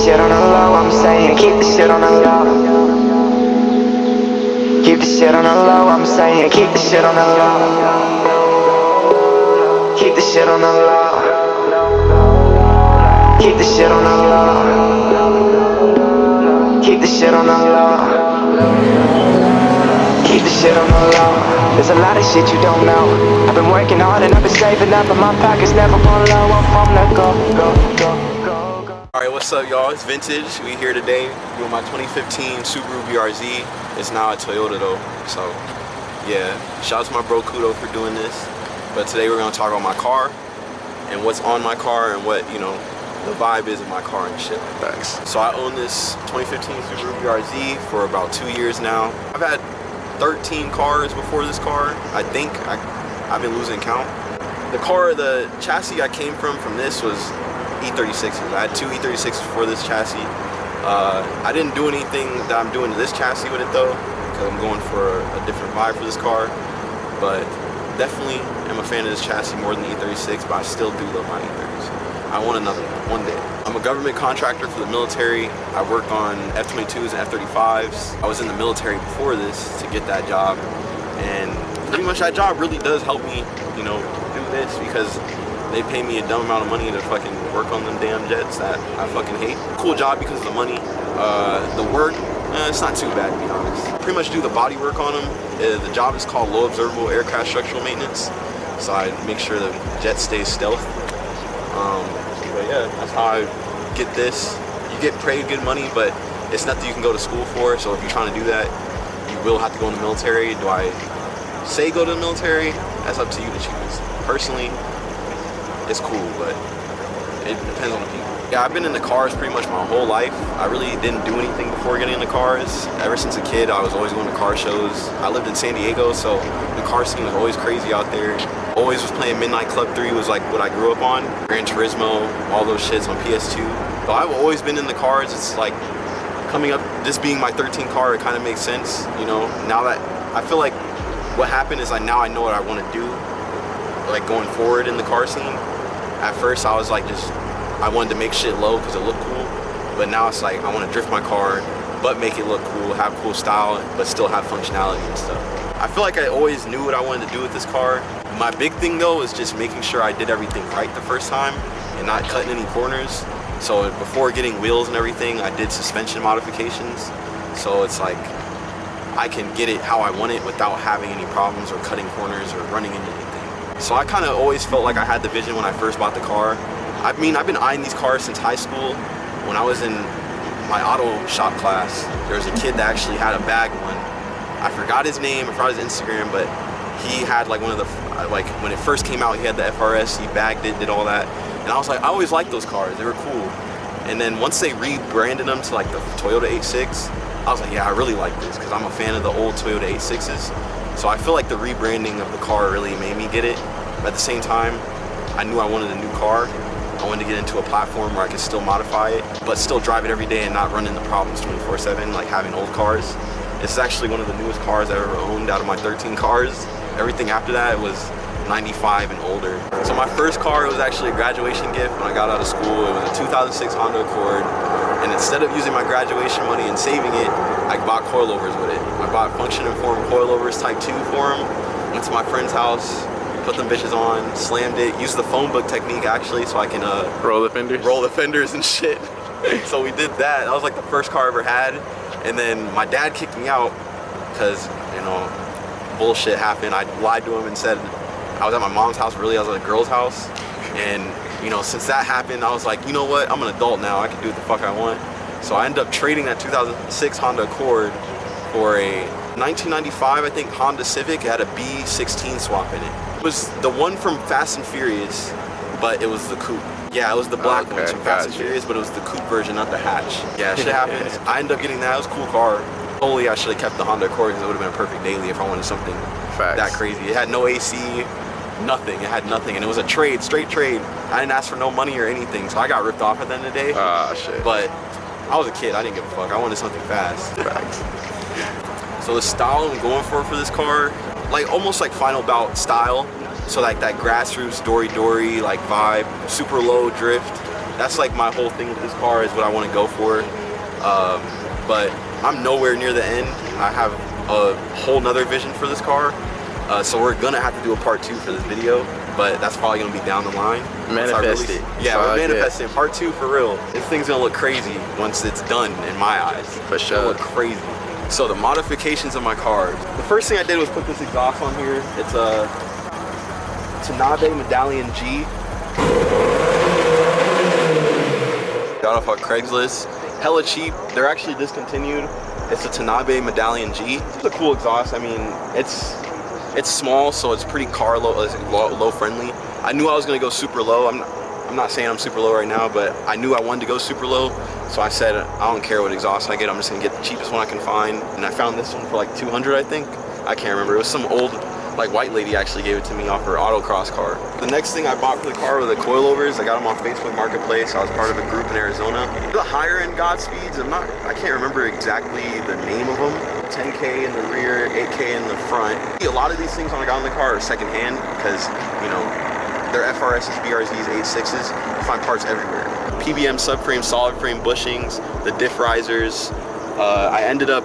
shit on the low, I'm saying keep the shit on the low. Keep the shit on the low, I'm saying keep the shit on the low. Keep the shit on the low. Keep the shit on the low. Keep the shit on the low. Keep the shit on the low. There's a lot of shit you don't know. I've been working hard and I've been saving up, but my pockets never run low. I'm from the go. Alright, what's up, y'all? It's Vintage. We here today doing my 2015 Subaru BRZ. It's now a Toyota though, so yeah. Shout out to my bro Kudo for doing this. But today we're gonna talk about my car and what's on my car and what, you know, the vibe is of my car and shit like that. So I own this 2015 Subaru BRZ for about 2 years now. I've had 13 cars before this car. I think I've been losing count. The chassis I came from this was E36s. I had 2 E36s before this chassis. I didn't do anything that I'm doing to this chassis with it though, because I'm going for a different vibe for this car. But definitely am a fan of this chassis more than the E36, but I still do love my E30s. I want another one day. I'm a government contractor for the military. I work on F-22s and F-35s. I was in the military before this to get that job, and pretty much that job really does help me, you know, do this because they pay me a dumb amount of money to fucking work on them damn jets that I fucking hate. Cool job because of the money. The work, it's not too bad to be honest. Pretty much do the body work on them. The job is called low observable aircraft structural maintenance. So I make sure the jet stays stealth. But yeah, that's how I get this. You get paid good money, but it's nothing you can go to school for. So if you're trying to do that, you will have to go in the military. Do I say go to the military? That's up to you to choose. Personally, it's cool, but it depends on the people. Yeah, I've been in the cars pretty much my whole life. I really didn't do anything before getting into cars. Ever since a kid, I was always going to car shows. I lived in San Diego, so the car scene was always crazy out there. Always was playing Midnight Club 3 was like what I grew up on. Gran Turismo, all those shits on PS2. So I've always been in the cars. It's like coming up, this being my 13th car, it kind of makes sense, you know. Now that I feel like what happened is now I know what I want to do, like going forward in the car scene. At first I was like I wanted to make shit low because it looked cool, but now it's like I want to drift my car but make it look cool, have cool style, but still have functionality and stuff. I feel like I always knew what I wanted to do with this car. My big thing though is just making sure I did everything right the first time and not cutting any corners. So before getting wheels and everything, I did suspension modifications, so it's like I can get it how I want it without having any problems or cutting corners or running into anything. So I kind of always felt like I had the vision when I first bought the car. I mean, I've been eyeing these cars since high school. When I was in my auto shop class, there was a kid that actually had a bag one. I forgot his name, I forgot his Instagram, but he had like one of the, like when it first came out, he had the FRS, he bagged it, did all that. And I was like, I always liked those cars, they were cool. And then once they rebranded them to like the Toyota 86, I was like, yeah, I really like this because I'm a fan of the old Toyota 86s. So I feel like the rebranding of the car really made me get it. But at the same time, I knew I wanted a new car. I wanted to get into a platform where I could still modify it, but still drive it every day and not run into problems 24/7 like having old cars. This is actually one of the newest cars I've ever owned out of my 13 cars. Everything after that was 95 and older. So my first car was actually a graduation gift when I got out of school. It was a 2006 Honda Accord. And instead of using my graduation money and saving it, I bought coilovers with it. I bought function informed coilovers type 2 for them. Went to my friend's house, put them bitches on, slammed it, used the phone book technique actually so I can roll the fenders? Roll the fenders and shit. So we did that. That was like the first car I ever had. And then my dad kicked me out because, you know, bullshit happened. I lied to him and said I was at my mom's house, really I was at a girl's house. And you know, since that happened, I was like, you know what, I'm an adult now, I can do what the fuck I want. So I ended up trading that 2006 Honda Accord for a 1995, I think, Honda Civic. It had a B16 swap in it. It was the one from Fast and Furious, but it was the coupe. Yeah, it was the black one from Fast and Furious, but it was the coupe version, not the hatch. Yeah, shit happens. I ended up getting that. It was a cool car. Totally, I should have kept the Honda Accord because it would have been a perfect daily if I wanted something that crazy. It had no AC, nothing. It had nothing, and it was a trade, straight trade. I didn't ask for no money or anything, so I got ripped off at the end of the day. Ah, shit. But I was a kid. I didn't give a fuck. I wanted something fast. So the style I'm going for this car, like almost like Final Bout style. So like that grassroots dory like vibe, super low drift. That's like my whole thing with this car, is what I want to go for. But I'm nowhere near the end. I have a whole nother vision for this car. So we're gonna have to do a part 2 for this video, but that's probably gonna be down the line. Manifest it. Yeah, we're manifesting part 2 for real. This thing's gonna look crazy once it's done, in my eyes. For sure. It'll look crazy. So the modifications of my car. The first thing I did was put this exhaust on here. It's a Tanabe Medallion G. Got off on Craigslist. Hella cheap. They're actually discontinued. It's a Tanabe Medallion G. It's a cool exhaust. I mean, it's small, so it's pretty car low friendly. I knew I was gonna go super low. I'm not saying I'm super low right now, but I knew I wanted to go super low. So I said, I don't care what exhaust I get. I'm just gonna get the cheapest one I can find. And I found this one for like 200, I think. I can't remember. It was some old, like, white lady actually gave it to me off her autocross car. The next thing I bought for the car were the coilovers. I got them on Facebook Marketplace. I was part of a group in Arizona. The higher end Godspeeds, I can't remember exactly the name of them. 10K in the rear, 8K in the front. A lot of these things when I got in the car are secondhand because, you know, they're FRS's, BRZ's, 86s. You find parts everywhere. PBM subframe, solid frame bushings, the diff risers. I ended up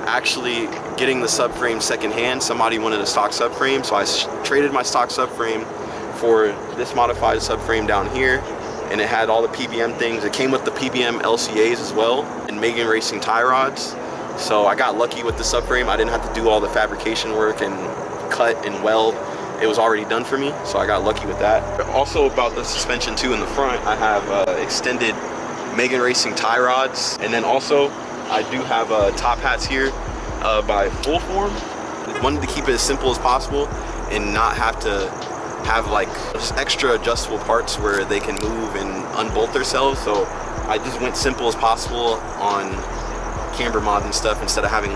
actually getting the subframe secondhand. Somebody wanted a stock subframe, so I traded my stock subframe for this modified subframe down here, and it had all the PBM things. It came with the PBM LCAs as well, and Megan Racing tie rods. So I got lucky with the subframe. I didn't have to do all the fabrication work and cut and weld. It was already done for me, so I got lucky with that. Also about the suspension too in the front, I have extended Megan Racing tie rods, and then also I do have top hats here by Full Form. I wanted to keep it as simple as possible and not have to have like extra adjustable parts where they can move and unbolt themselves. So I just went simple as possible on camber mods and stuff instead of having,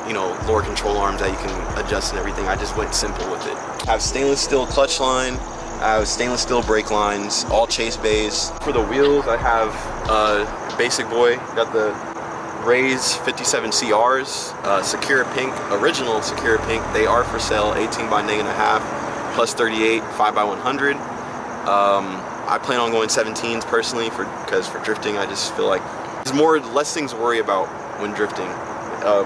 you know, lower control arms that you can adjust and everything. I just went simple with it. I have stainless steel clutch line. I have stainless steel brake lines, all chase bays. For the wheels, I have basic boy. Got the Rays 57 CRs, Secura Pink, original Secura Pink. They are for sale, 18 by -1/2, plus 38, 5 by 100. I plan on going 17s personally because for drifting, I just feel like there's less things to worry about when drifting,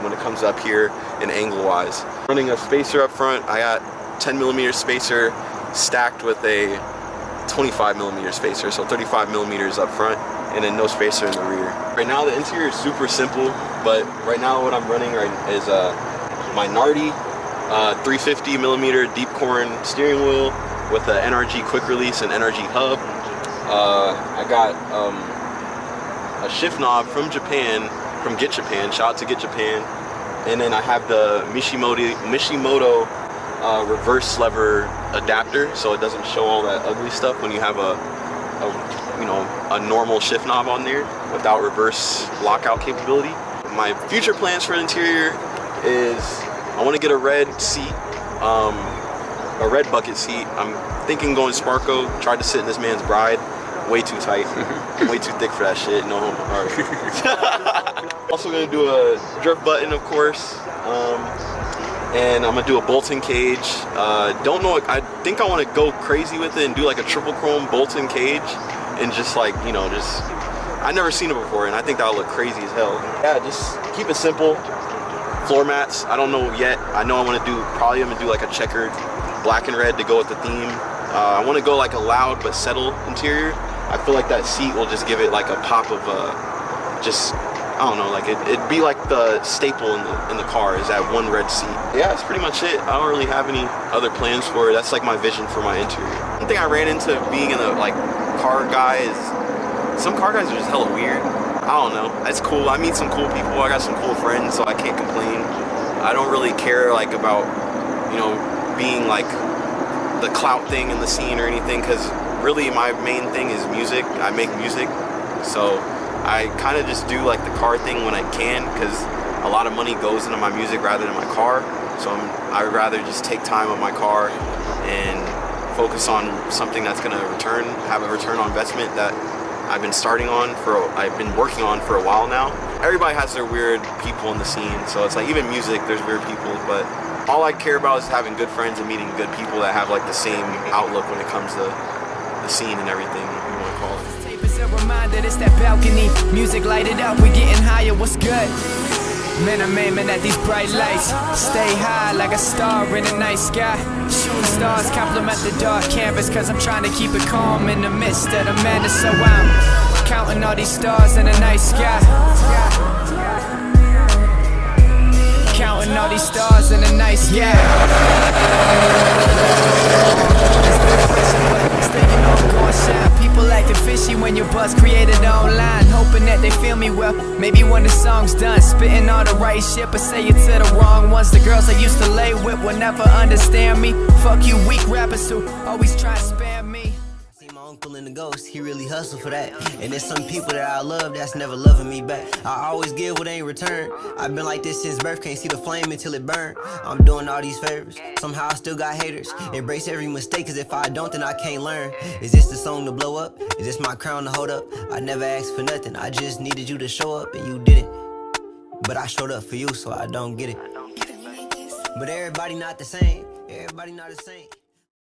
when it comes up here and angle-wise. Running a spacer up front, I got 10mm spacer stacked with a 25mm spacer, so 35mm up front, and then no spacer in the rear. Right now the interior is super simple, but right now what I'm running is my Nardi 350mm deep corn steering wheel with an NRG quick release and NRG hub. I got a shift knob from Japan, from Get Japan, shout out to Get Japan, and then I have the Mishimoto reverse lever adapter, so it doesn't show all that ugly stuff when you have a normal shift knob on there without reverse lockout capability. My future plans for the interior is I want to get a red seat, a red bucket seat. I'm thinking going Sparko. Tried to sit in this man's Bride. Way too tight, way too thick for that shit. No homo. Alright. Also gonna do a drift button, of course, and I'm gonna do a Bolton cage. Don't know. I think I want to go crazy with it and do like a triple chrome Bolton cage, and just like, you know, just I've never seen it before, and I think that'll look crazy as hell. Yeah, just keep it simple. Floor mats, I don't know yet. I know I'm gonna do like a checkered black and red to go with the theme. I want to go like a loud but settled interior. I feel like that seat will just give it like a pop of I don't know, like it'd be like the staple in the car is that one red seat. Yeah, that's pretty much it. I don't really have any other plans for it. That's like my vision for my interior. One thing I ran into being in a like car guy is some car guys are just hella weird. I don't know. It's cool. I meet some cool people. I got some cool friends, so I can't complain. I don't really care like about, you know, being like the clout thing in the scene or anything, because really my main thing is music. I make music, so I kind of just do like the car thing when I can, because a lot of money goes into my music rather than my car. So I'd rather just take time on my car and focus on something that's gonna have a return on investment that I've been working on for a while now. Everybody has their weird people in the scene, so it's like even music, there's weird people, but all I care about is having good friends and meeting good people that have like the same outlook when it comes to the scene and everything, you want to call it. good reminder, it's that balcony. Music lighted up, we getting higher, what's good? Man, I'm aiming at these bright lights. Stay high like a star in the night sky. Shooting stars complement the dark canvas, cause I'm trying to keep it calm in the midst of the madness. So I'm counting all these stars in the night sky. Counting all these stars in the night sky. People acting fishy when your buzz created online, hoping that they feel me well. Maybe when the song's done, spitting all the right shit, but say it to the wrong ones. The girls I used to lay with will never understand me. Fuck you weak rappers who always try to spam me. My uncle in the ghost, he really hustled for that. And there's some people that I love that's never loving me back. I always give what ain't return. I've been like this since birth, can't see the flame until it burn. I'm doing all these favors, somehow I still got haters. Embrace every mistake, cause if I don't then I can't learn. Is this the song to blow up? Is this my crown to hold up? I never asked for nothing, I just needed you to show up and you didn't. But I showed up for you so I don't get it. But everybody not the same, everybody not the same.